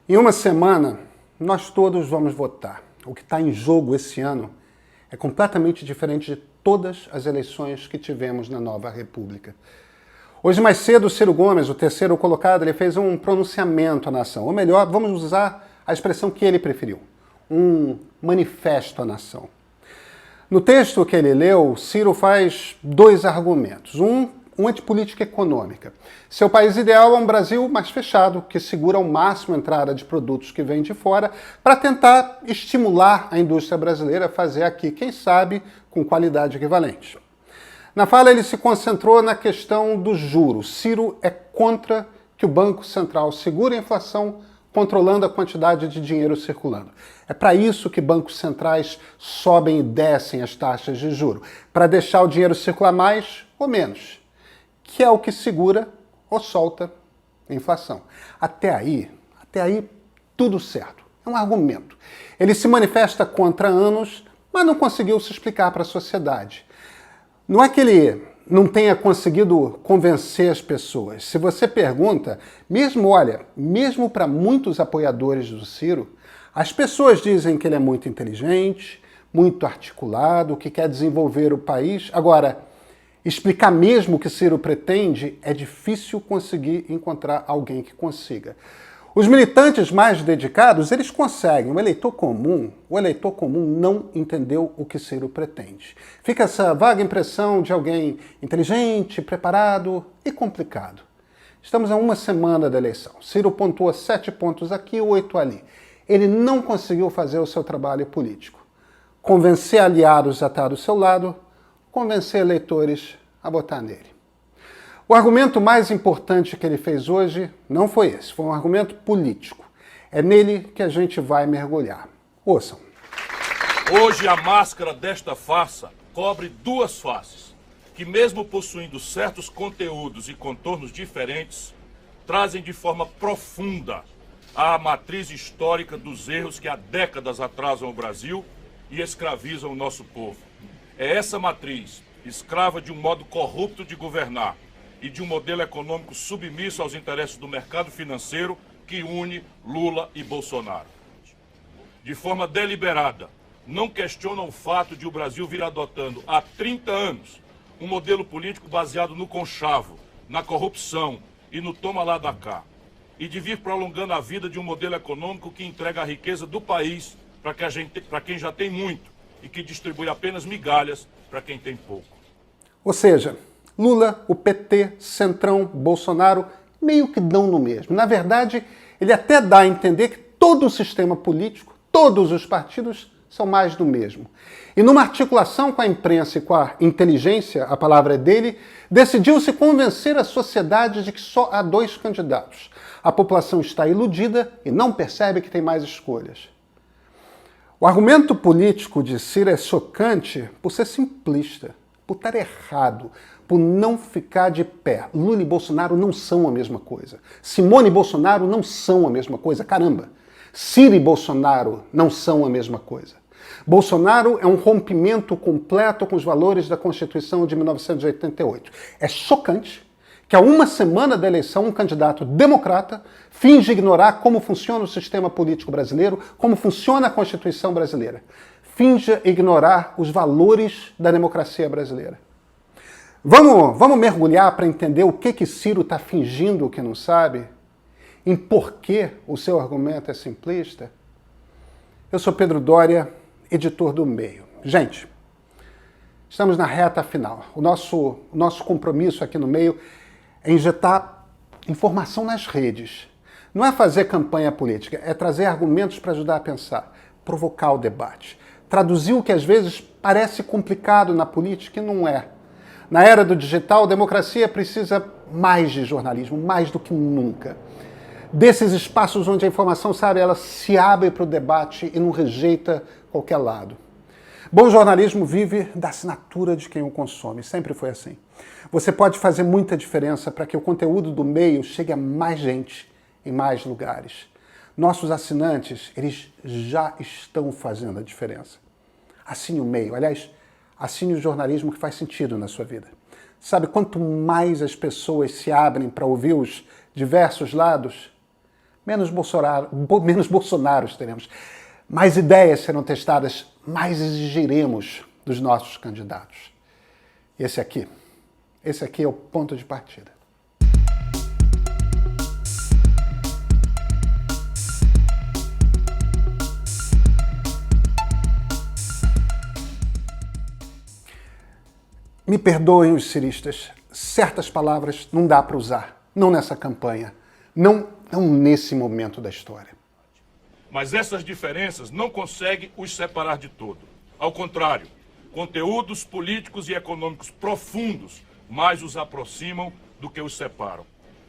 Em uma semana, nós todos vamos votar. O que está em jogo esse ano é completamente diferente de todas as eleições que tivemos na nova República. Hoje mais cedo, o Ciro Gomes, o terceiro colocado, ele fez um pronunciamento à nação. Ou melhor, vamos usar a expressão que ele preferiu. Um manifesto à nação. No texto que ele leu, Ciro faz dois argumentos. Um antipolítica econômica. Seu país ideal é um Brasil mais fechado, que segura ao máximo a entrada de produtos que vêm de fora, para tentar estimular a indústria brasileira a fazer aqui, quem sabe, com qualidade equivalente. Na fala, ele se concentrou na questão dos juros. Ciro é contra que o Banco Central segure a inflação, controlando a quantidade de dinheiro circulando. É para isso que bancos centrais sobem e descem as taxas de juros, para deixar o dinheiro circular mais ou menos, que é o que segura ou solta a inflação. Até aí, tudo certo. É um argumento. Ele se manifesta contra há anos, mas não conseguiu se explicar para a sociedade. Não é que ele não tenha conseguido convencer as pessoas. Se você pergunta, mesmo para muitos apoiadores do Ciro, as pessoas dizem que ele é muito inteligente, muito articulado, que quer desenvolver o país. Agora, explicar mesmo o que Ciro pretende é difícil conseguir encontrar alguém que consiga. Os militantes mais dedicados, eles conseguem. O eleitor comum não entendeu o que Ciro pretende. Fica essa vaga impressão de alguém inteligente, preparado e complicado. Estamos a uma semana da eleição. Ciro pontua 7 pontos aqui, 8 ali. Ele não conseguiu fazer o seu trabalho político. Convencer aliados a estar do seu lado, convencer eleitores a votar nele. O argumento mais importante que ele fez hoje não foi esse, foi um argumento político. É nele que a gente vai mergulhar. Ouçam. Hoje a máscara desta farsa cobre duas faces, que mesmo possuindo certos conteúdos e contornos diferentes, trazem de forma profunda a matriz histórica dos erros que há décadas atrasam o Brasil e escravizam o nosso povo. É essa matriz, escrava de um modo corrupto de governar e de um modelo econômico submisso aos interesses do mercado financeiro, que une Lula e Bolsonaro. De forma deliberada, não questionam o fato de o Brasil vir adotando há 30 anos um modelo político baseado no conchavo, na corrupção e no toma lá da cá, e de vir prolongando a vida de um modelo econômico que entrega a riqueza do país para quem já tem muito e que distribui apenas migalhas para quem tem pouco. Ou seja, Lula, o PT, Centrão, Bolsonaro, meio que dão no mesmo. Na verdade, ele até dá a entender que todo o sistema político, todos os partidos, são mais do mesmo. E numa articulação com a imprensa e com a inteligência, a palavra é dele, decidiu-se convencer a sociedade de que só há 2 candidatos. A população está iludida e não percebe que tem mais escolhas. O argumento político de Ciro é chocante por ser simplista, por estar errado, por não ficar de pé. Lula e Bolsonaro não são a mesma coisa. Simone e Bolsonaro não são a mesma coisa. Caramba! Ciro e Bolsonaro não são a mesma coisa. Bolsonaro é um rompimento completo com os valores da Constituição de 1988. É chocante que a uma semana da eleição um candidato democrata finge ignorar como funciona o sistema político brasileiro, como funciona a Constituição brasileira. Finge ignorar os valores da democracia brasileira. Vamos mergulhar para entender o que Ciro está fingindo que não sabe? Em por que o seu argumento é simplista? Eu sou Pedro Doria, editor do Meio. Gente, estamos na reta final. O nosso compromisso aqui no Meio é injetar informação nas redes. Não é fazer campanha política, é trazer argumentos para ajudar a pensar, provocar o debate, traduzir o que às vezes parece complicado na política e não é. Na era do digital, a democracia precisa mais de jornalismo, mais do que nunca. Desses espaços onde a informação, ela se abre para o debate e não rejeita qualquer lado. Bom jornalismo vive da assinatura de quem o consome, sempre foi assim. Você pode fazer muita diferença para que o conteúdo do Meio chegue a mais gente em mais lugares. Nossos assinantes, eles já estão fazendo a diferença. Assine o Meio, aliás, assine o jornalismo que faz sentido na sua vida. Sabe, quanto mais as pessoas se abrem para ouvir os diversos lados, menos Bolsonaros teremos. Mais ideias serão testadas, mais exigiremos dos nossos candidatos. Esse aqui é o ponto de partida. Me perdoem os ciristas, certas palavras não dá para usar, não nessa campanha, não nesse momento da história. Mas essas diferenças não conseguem os separar de todo. Ao contrário, conteúdos políticos e econômicos profundos mais os aproximam do que os separam.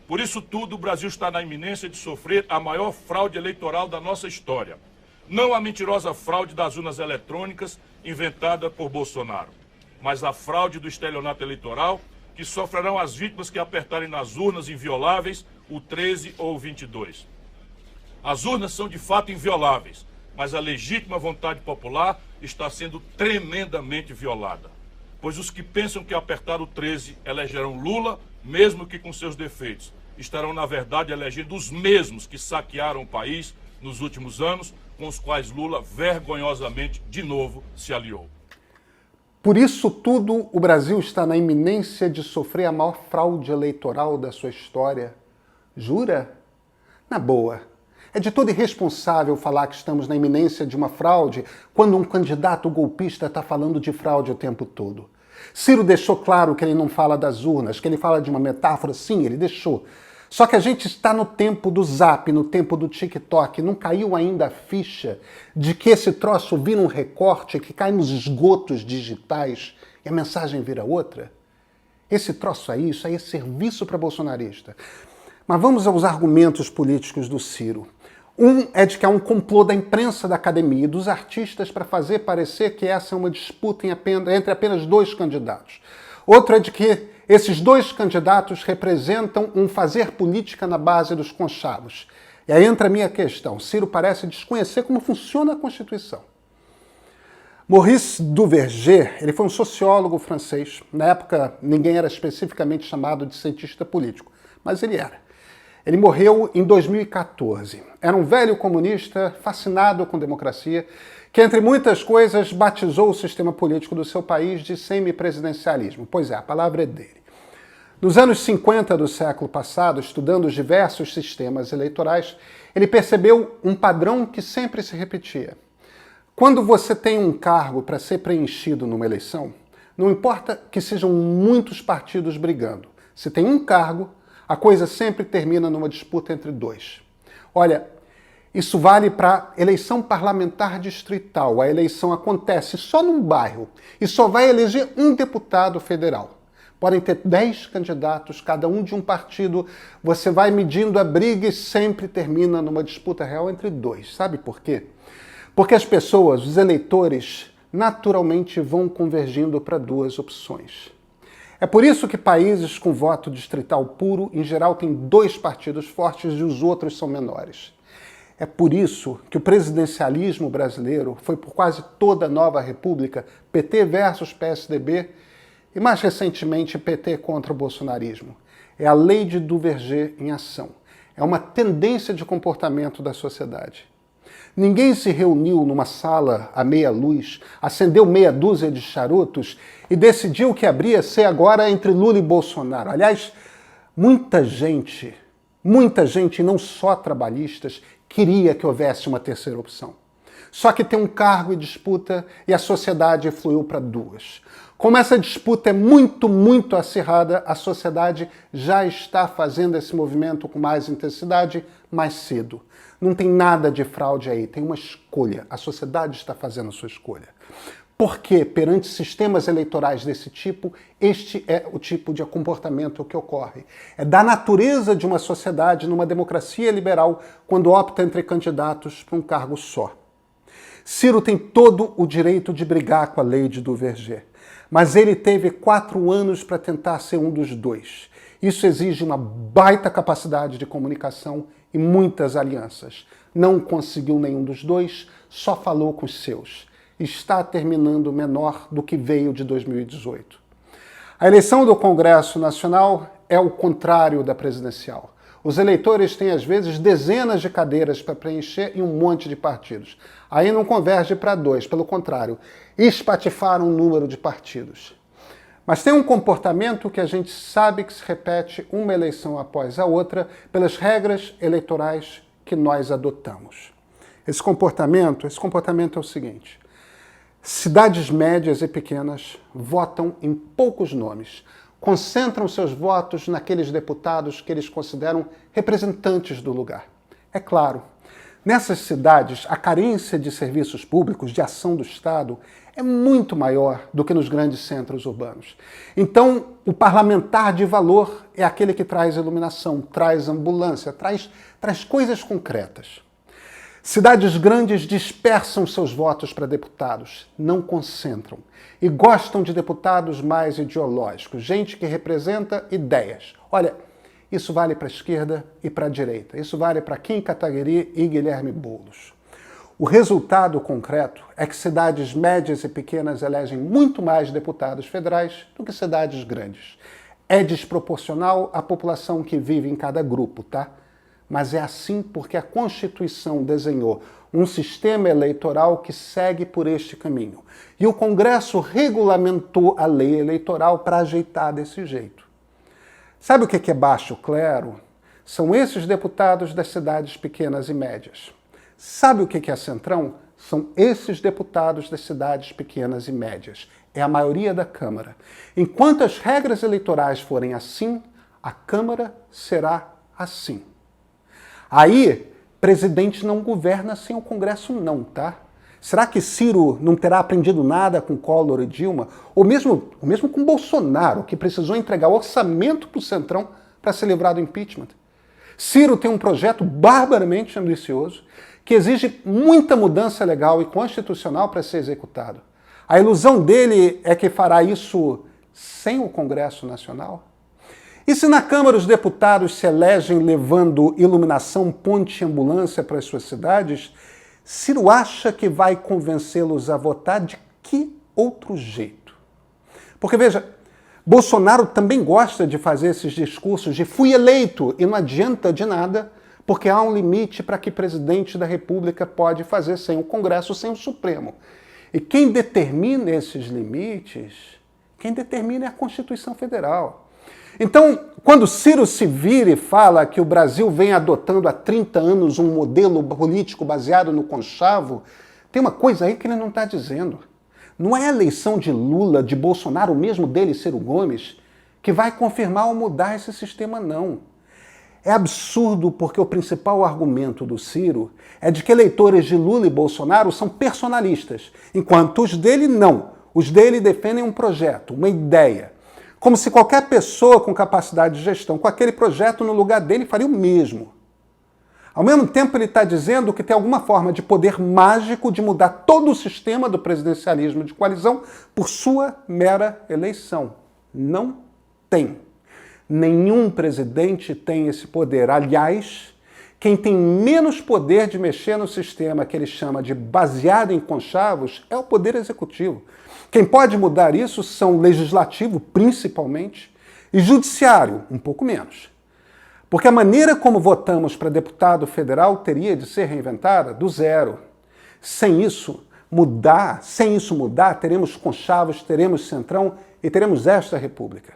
Por isso tudo, o Brasil está na iminência de sofrer a maior fraude eleitoral da nossa história. Não a mentirosa fraude das urnas eletrônicas inventada por Bolsonaro, mas a fraude do estelionato eleitoral que sofrerão as vítimas que apertarem nas urnas invioláveis o 13 ou o 22. As urnas são de fato invioláveis, mas a legítima vontade popular está sendo tremendamente violada. Pois os que pensam que apertar o 13 elegerão Lula, mesmo que com seus defeitos, estarão na verdade elegendo os mesmos que saquearam o país nos últimos anos, com os quais Lula vergonhosamente de novo se aliou. Por isso tudo, o Brasil está na iminência de sofrer a maior fraude eleitoral da sua história. Jura? Na boa. É de todo irresponsável falar que estamos na iminência de uma fraude quando um candidato golpista está falando de fraude o tempo todo. Ciro deixou claro que ele não fala das urnas, que ele fala de uma metáfora. Sim, ele deixou. Só que a gente está no tempo do Zap, no tempo do TikTok. Não caiu ainda a ficha de que esse troço vira um recorte que cai nos esgotos digitais e a mensagem vira outra? Esse troço aí, isso aí é serviço para bolsonarista. Mas vamos aos argumentos políticos do Ciro. Um é de que há um complô da imprensa, da academia e dos artistas para fazer parecer que essa é uma disputa entre apenas dois candidatos. Outro é de que esses dois candidatos representam um fazer política na base dos conchavos. E aí entra a minha questão. Ciro parece desconhecer como funciona a Constituição. Maurice Duverger, ele foi um sociólogo francês. Na época, ninguém era especificamente chamado de cientista político, mas ele era. Ele morreu em 2014. Era um velho comunista fascinado com democracia, que, entre muitas coisas, batizou o sistema político do seu país de semipresidencialismo. Pois é, a palavra é dele. Nos anos 50 do século passado, estudando os diversos sistemas eleitorais, ele percebeu um padrão que sempre se repetia. Quando você tem um cargo para ser preenchido numa eleição, não importa que sejam muitos partidos brigando. Se tem um cargo, a coisa sempre termina numa disputa entre dois. Olha, isso vale para eleição parlamentar distrital. A eleição acontece só num bairro e só vai eleger um deputado federal. Podem ter 10 candidatos, cada um de um partido. Você vai medindo a briga e sempre termina numa disputa real entre dois. Sabe por quê? Porque as pessoas, os eleitores, naturalmente vão convergindo para duas opções. É por isso que países com voto distrital puro, em geral, têm dois partidos fortes e os outros são menores. É por isso que o presidencialismo brasileiro foi por quase toda a nova república, PT versus PSDB, e mais recentemente PT contra o bolsonarismo. É a lei de Duverger em ação. É uma tendência de comportamento da sociedade. Ninguém se reuniu numa sala à meia luz, acendeu meia dúzia de charutos e decidiu que haveria ser agora entre Lula e Bolsonaro. Aliás, muita gente, e não só trabalhistas, queria que houvesse uma terceira opção. Só que tem um cargo e disputa e a sociedade fluiu para duas. Como essa disputa é muito acirrada, a sociedade já está fazendo esse movimento com mais intensidade mais cedo. Não tem nada de fraude aí, tem uma escolha. A sociedade está fazendo a sua escolha. Porque, perante sistemas eleitorais desse tipo, este é o tipo de comportamento que ocorre. É da natureza de uma sociedade, numa democracia liberal, quando opta entre candidatos para um cargo só. Ciro tem todo o direito de brigar com a lei de Duverger, mas ele teve 4 anos para tentar ser um dos dois. Isso exige uma baita capacidade de comunicação e muitas alianças. Não conseguiu nenhum dos dois, só falou com os seus. Está terminando menor do que veio de 2018. A eleição do Congresso Nacional é o contrário da presidencial. Os eleitores têm, às vezes, dezenas de cadeiras para preencher e um monte de partidos. Aí não converge para 2, pelo contrário, espatifaram um número de partidos. Mas tem um comportamento que a gente sabe que se repete uma eleição após a outra pelas regras eleitorais que nós adotamos. Esse comportamento é o seguinte: cidades médias e pequenas votam em poucos nomes, concentram seus votos naqueles deputados que eles consideram representantes do lugar. É claro, nessas cidades, a carência de serviços públicos, de ação do Estado, é muito maior do que nos grandes centros urbanos. Então, o parlamentar de valor é aquele que traz iluminação, traz ambulância, traz coisas concretas. Cidades grandes dispersam seus votos para deputados, não concentram. E gostam de deputados mais ideológicos, gente que representa ideias. Olha, isso vale para a esquerda e para a direita. Isso vale para Kim Kataguiri e Guilherme Boulos. O resultado concreto é que cidades médias e pequenas elegem muito mais deputados federais do que cidades grandes. É desproporcional à população que vive em cada grupo, tá? Mas é assim porque a Constituição desenhou um sistema eleitoral que segue por este caminho. E o Congresso regulamentou a lei eleitoral para ajeitar desse jeito. Sabe o que é baixo clero? São esses deputados das cidades pequenas e médias. Sabe o que é centrão? São esses deputados das cidades pequenas e médias. É a maioria da Câmara. Enquanto as regras eleitorais forem assim, a Câmara será assim. Aí, presidente não governa sem o Congresso não, tá? Será que Ciro não terá aprendido nada com Collor e Dilma? Ou mesmo com Bolsonaro, que precisou entregar orçamento para o Centrão para se livrar do impeachment? Ciro tem um projeto barbaramente ambicioso que exige muita mudança legal e constitucional para ser executado. A ilusão dele é que fará isso sem o Congresso Nacional? E se na Câmara os deputados se elegem levando iluminação, ponte e ambulância para as suas cidades, Ciro acha que vai convencê-los a votar de que outro jeito? Porque, veja, Bolsonaro também gosta de fazer esses discursos de fui eleito e não adianta de nada, porque há um limite para que o presidente da República pode fazer sem o Congresso, sem o Supremo. E quem determina esses limites, quem determina é a Constituição Federal. Então, quando Ciro se vira e fala que o Brasil vem adotando há 30 anos um modelo político baseado no conchavo, tem uma coisa aí que ele não está dizendo. Não é a eleição de Lula, de Bolsonaro, mesmo dele, Ciro Gomes, que vai confirmar ou mudar esse sistema, não. É absurdo porque o principal argumento do Ciro é de que eleitores de Lula e Bolsonaro são personalistas, enquanto os dele não. Os dele defendem um projeto, uma ideia. Como se qualquer pessoa com capacidade de gestão com aquele projeto no lugar dele faria o mesmo. Ao mesmo tempo, ele está dizendo que tem alguma forma de poder mágico de mudar todo o sistema do presidencialismo de coalizão por sua mera eleição. Não tem. Nenhum presidente tem esse poder. Aliás, quem tem menos poder de mexer no sistema que ele chama de baseado em conchavos é o Poder Executivo. Quem pode mudar isso são o Legislativo, principalmente, e Judiciário, um pouco menos. Porque a maneira como votamos para deputado federal teria de ser reinventada do zero. Sem isso mudar, teremos conchavos, teremos centrão e teremos esta república.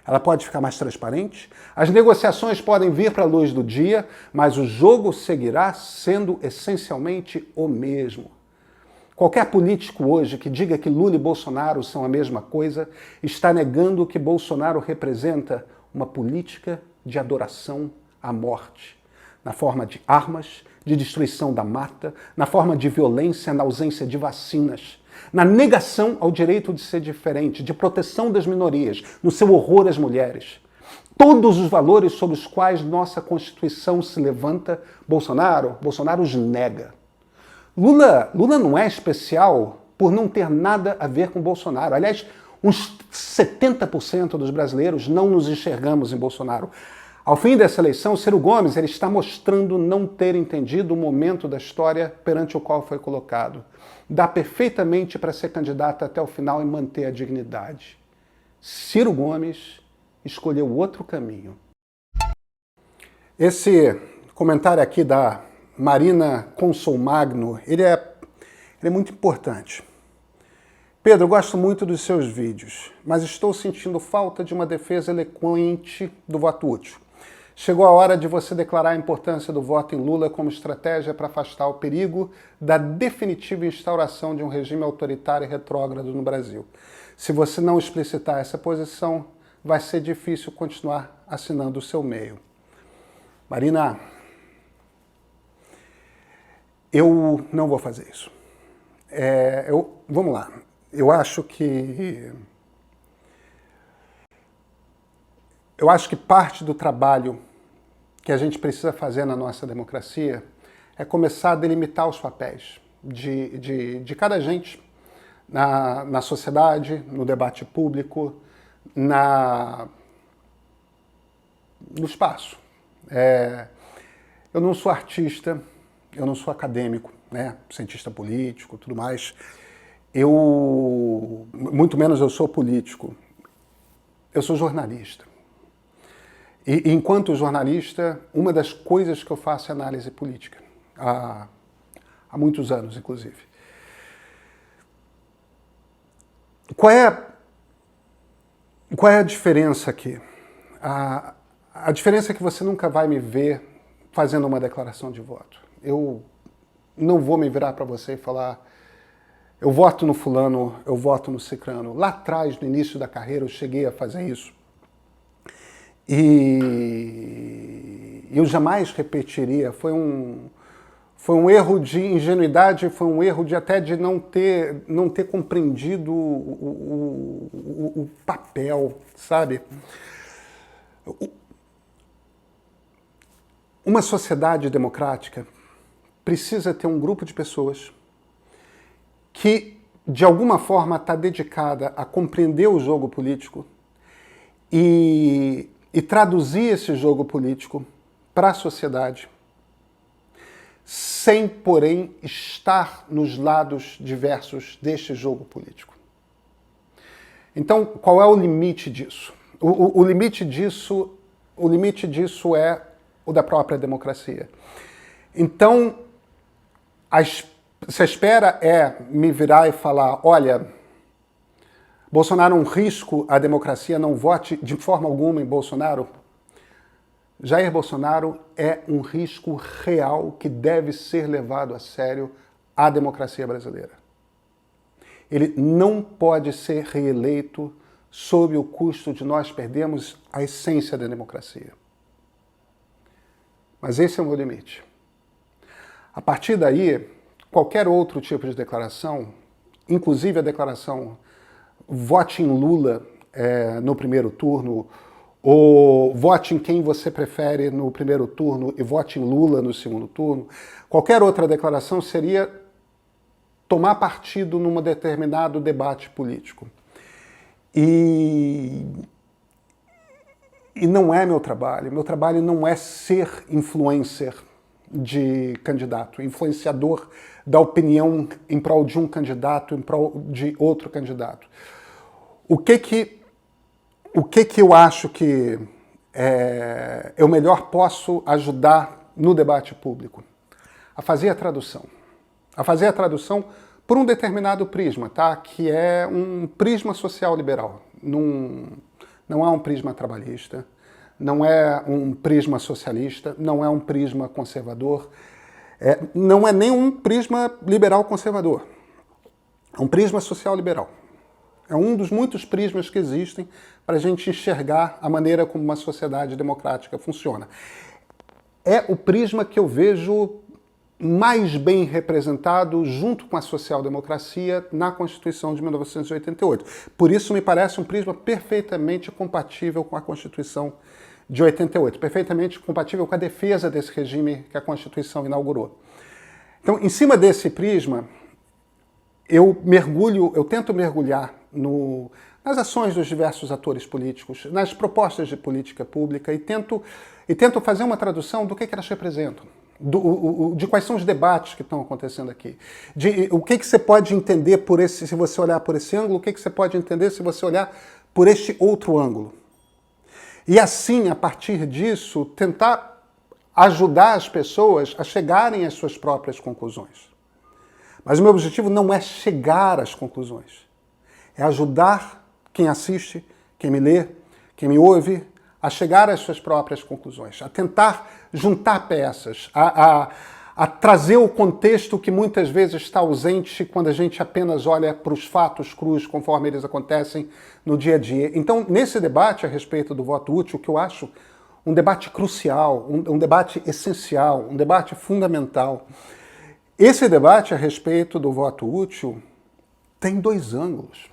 Ela pode ficar mais transparente, as negociações podem vir para a luz do dia, mas o jogo seguirá sendo essencialmente o mesmo. Qualquer político hoje que diga que Lula e Bolsonaro são a mesma coisa está negando que Bolsonaro representa uma política de adoração à morte, na forma de armas, de destruição da mata, na forma de violência, na ausência de vacinas, na negação ao direito de ser diferente, de proteção das minorias, no seu horror às mulheres. Todos os valores sobre os quais nossa Constituição se levanta, Bolsonaro os nega. Lula não é especial por não ter nada a ver com Bolsonaro. Aliás, uns 70% dos brasileiros não nos enxergamos em Bolsonaro. Ao fim dessa eleição, Ciro Gomes ele está mostrando não ter entendido o momento da história perante o qual foi colocado. Dá perfeitamente para ser candidato até o final e manter a dignidade. Ciro Gomes escolheu outro caminho. Esse comentário aqui da Marina Consolmagno, ele é muito importante. Pedro, eu gosto muito dos seus vídeos, mas estou sentindo falta de uma defesa eloquente do voto útil. Chegou a hora de você declarar a importância do voto em Lula como estratégia para afastar o perigo da definitiva instauração de um regime autoritário e retrógrado no Brasil. Se você não explicitar essa posição, vai ser difícil continuar assinando o seu meio. Marina, eu não vou fazer isso. Vamos lá. Eu acho que parte do trabalho que a gente precisa fazer na nossa democracia é começar a delimitar os papéis de cada gente na sociedade, no debate público, no espaço. Eu não sou artista, eu não sou acadêmico, né? Cientista político, tudo mais. Muito menos eu sou político. Eu sou jornalista. E enquanto jornalista, uma das coisas que eu faço é análise política. Há muitos anos, inclusive. Qual é a diferença aqui? A diferença é que você nunca vai me ver fazendo uma declaração de voto. Eu não vou me virar para você e falar: eu voto no fulano, eu voto no cicrano. Lá atrás, no início da carreira, eu cheguei a fazer isso. E eu jamais repetiria. Foi um erro de ingenuidade, foi um erro de não ter compreendido o papel, sabe? Uma sociedade democrática precisa ter um grupo de pessoas que, de alguma forma, está dedicada a compreender o jogo político e traduzir esse jogo político para a sociedade, sem, porém, estar nos lados diversos deste jogo político. Então, qual é o limite disso? O limite disso é o da própria democracia. Então, se a espera é me virar e falar: olha, Bolsonaro é um risco à democracia, não vote de forma alguma em Bolsonaro. Jair Bolsonaro é um risco real que deve ser levado a sério à democracia brasileira. Ele não pode ser reeleito sob o custo de nós perdermos a essência da democracia. Mas esse é o meu limite. A partir daí, qualquer outro tipo de declaração, inclusive a declaração vote em Lula no primeiro turno, ou vote em quem você prefere no primeiro turno e vote em Lula no segundo turno, qualquer outra declaração seria tomar partido num determinado debate político. E não é meu trabalho. Meu trabalho não é ser influencer de candidato, influenciador da opinião em prol de um candidato, em prol de outro candidato. O que eu acho que eu melhor posso ajudar no debate público? A fazer a tradução. A fazer a tradução por um determinado prisma, tá? Que é um prisma social liberal. Não é um prisma trabalhista, não é um prisma socialista, não é um prisma conservador, não é nem um prisma liberal conservador. É um prisma social liberal. É um dos muitos prismas que existem para a gente enxergar a maneira como uma sociedade democrática funciona. É o prisma que eu vejo mais bem representado junto com a social-democracia na Constituição de 1988. Por isso me parece um prisma perfeitamente compatível com a Constituição de 88, perfeitamente compatível com a defesa desse regime que a Constituição inaugurou. Então, em cima desse prisma, eu tento mergulhar nas ações dos diversos atores políticos, nas propostas de política pública e tento fazer uma tradução do que elas representam, de quais são os debates que estão acontecendo aqui, de o que você pode entender se você olhar por esse ângulo, o que você pode entender se você olhar por este outro ângulo. E assim, a partir disso, tentar ajudar as pessoas a chegarem às suas próprias conclusões. Mas o meu objetivo não é chegar às conclusões. É ajudar quem assiste, quem me lê, quem me ouve, a chegar às suas próprias conclusões, a tentar juntar peças, a trazer o contexto que muitas vezes está ausente quando a gente apenas olha para os fatos crus conforme eles acontecem no dia a dia. Então, nesse debate a respeito do voto útil, que eu acho um debate crucial, um debate essencial, um debate fundamental, esse debate a respeito do voto útil tem dois ângulos.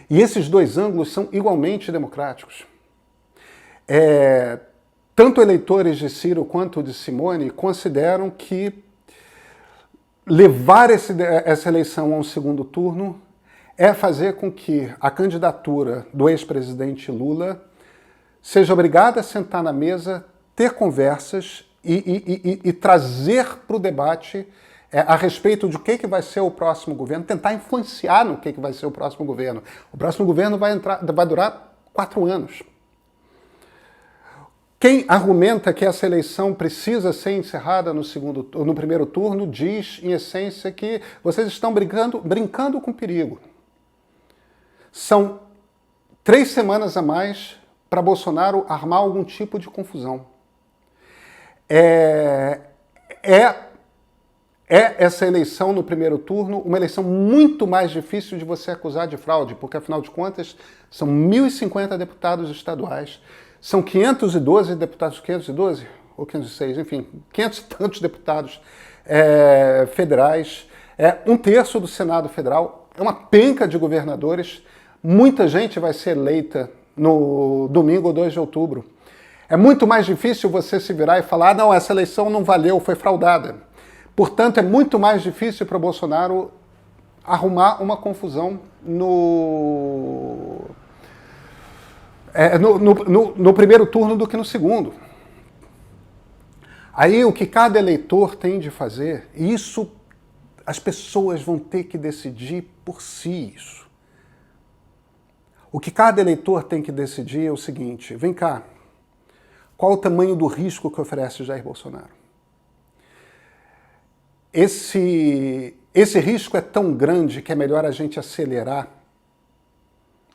E esses dois ângulos são igualmente democráticos. Tanto eleitores de Ciro quanto de Simone consideram que levar essa eleição a um segundo turno é fazer com que a candidatura do ex-presidente Lula seja obrigada a sentar na mesa, ter conversas e trazer para o debate a respeito de o que vai ser o próximo governo, tentar influenciar no que vai ser o próximo governo. O próximo governo vai durar 4 anos. Quem argumenta que essa eleição precisa ser encerrada no primeiro turno diz, em essência, que vocês estão brincando com perigo. São 3 semanas a mais para Bolsonaro armar algum tipo de confusão. Essa eleição no primeiro turno uma eleição muito mais difícil de você acusar de fraude, porque, afinal de contas, são 1.050 deputados estaduais, são 512 deputados, 512 ou 506, enfim, 500 e tantos deputados federais, 1/3 do Senado Federal, é uma penca de governadores, muita gente vai ser eleita no domingo, 2 de outubro. É muito mais difícil você se virar e falar, não, essa eleição não valeu, foi fraudada. Portanto, é muito mais difícil para o Bolsonaro arrumar uma confusão no primeiro turno do que no segundo. Aí o que cada eleitor tem de fazer, e isso as pessoas vão ter que decidir por si isso. O que cada eleitor tem que decidir é o seguinte, vem cá, qual o tamanho do risco que oferece Jair Bolsonaro? Esse risco é tão grande que é melhor a gente acelerar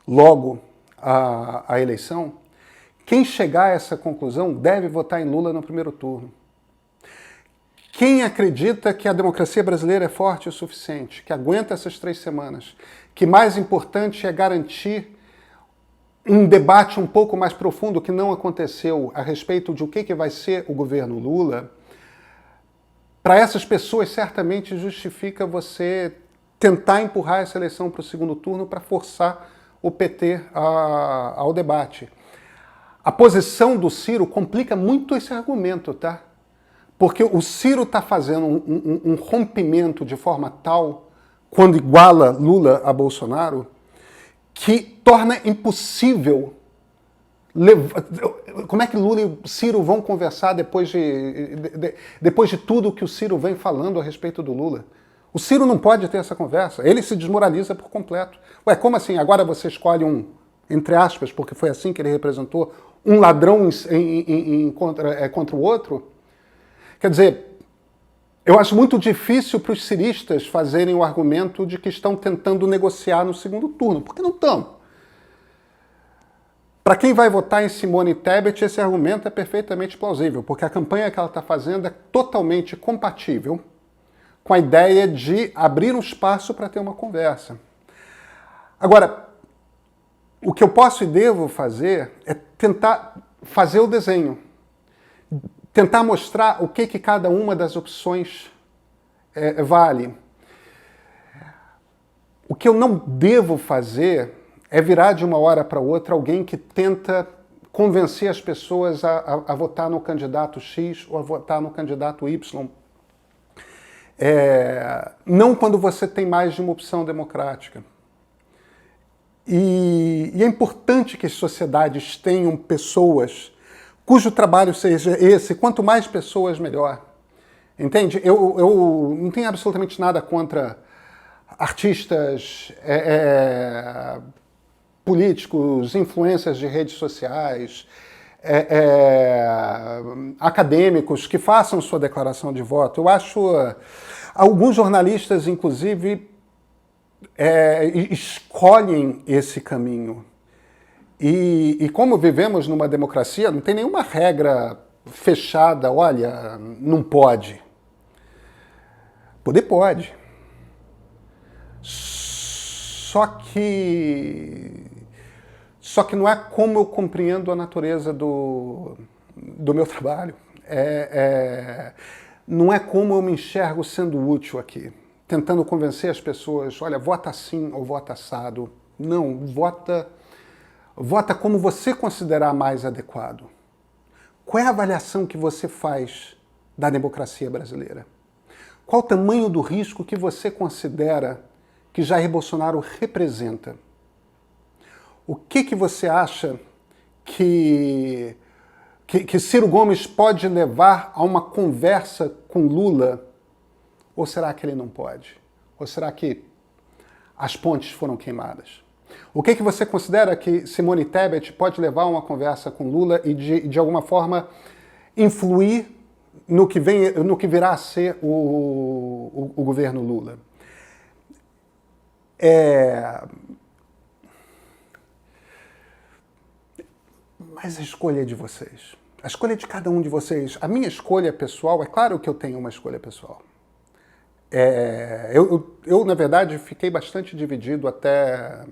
logo a eleição. Quem chegar a essa conclusão deve votar em Lula no primeiro turno. Quem acredita que a democracia brasileira é forte o suficiente, que aguenta essas 3 semanas, que mais importante é garantir um debate um pouco mais profundo que não aconteceu a respeito de o que vai ser o governo Lula, para essas pessoas certamente justifica você tentar empurrar essa eleição para o segundo turno para forçar o PT ao debate. A posição do Ciro complica muito esse argumento, tá? Porque o Ciro está fazendo um rompimento de forma tal, quando iguala Lula a Bolsonaro, que torna impossível. Como é que Lula e Ciro vão conversar depois de tudo que o Ciro vem falando a respeito do Lula? O Ciro não pode ter essa conversa, ele se desmoraliza por completo. Ué, como assim? Agora você escolhe entre aspas, porque foi assim que ele representou, um ladrão contra o outro? Quer dizer, eu acho muito difícil para os ciristas fazerem o argumento de que estão tentando negociar no segundo turno, porque não estão. Para quem vai votar em Simone Tebet, esse argumento é perfeitamente plausível, porque a campanha que ela está fazendo é totalmente compatível com a ideia de abrir um espaço para ter uma conversa. Agora, o que eu posso e devo fazer é tentar fazer o desenho, tentar mostrar o que cada uma das opções vale. O que eu não devo fazer é virar de uma hora para outra alguém que tenta convencer as pessoas a votar no candidato X ou a votar no candidato Y. Não quando você tem mais de uma opção democrática. E é importante que as sociedades tenham pessoas cujo trabalho seja esse, quanto mais pessoas, melhor. Entende? Eu não tenho absolutamente nada contra artistas, políticos, influências de redes sociais, acadêmicos que façam sua declaração de voto. Eu acho alguns jornalistas, inclusive, escolhem esse caminho. E como vivemos numa democracia, não tem nenhuma regra fechada, olha, não pode. Poder pode. Só que não é como eu compreendo a natureza do meu trabalho. Não é como eu me enxergo sendo útil aqui, tentando convencer as pessoas, olha, vota assim ou vota assado. Não, vota como você considerar mais adequado. Qual é a avaliação que você faz da democracia brasileira? Qual o tamanho do risco que você considera que Jair Bolsonaro representa? O que você acha que Ciro Gomes pode levar a uma conversa com Lula? Ou será que ele não pode? Ou será que as pontes foram queimadas? O que você considera que Simone Tebet pode levar a uma conversa com Lula e de alguma forma influir no que virá a ser o governo Lula? Mas a escolha é de vocês. A escolha é de cada um de vocês. A minha escolha pessoal, é claro que eu tenho uma escolha pessoal. Eu, na verdade, fiquei bastante dividido até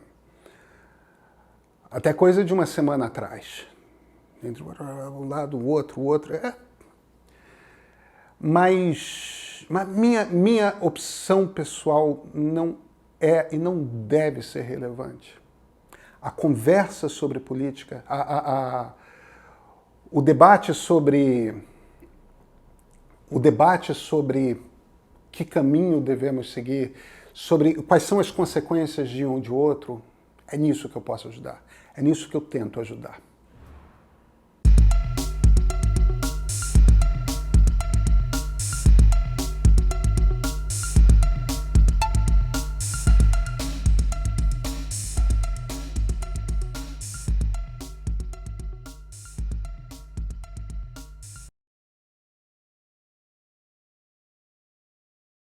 coisa de uma semana atrás. Entre um lado, o outro. Mas minha opção pessoal não é e não deve ser relevante. A conversa sobre política, o debate sobre que caminho devemos seguir, sobre quais são as consequências de um de outro, é nisso que eu posso ajudar. É nisso que eu tento ajudar.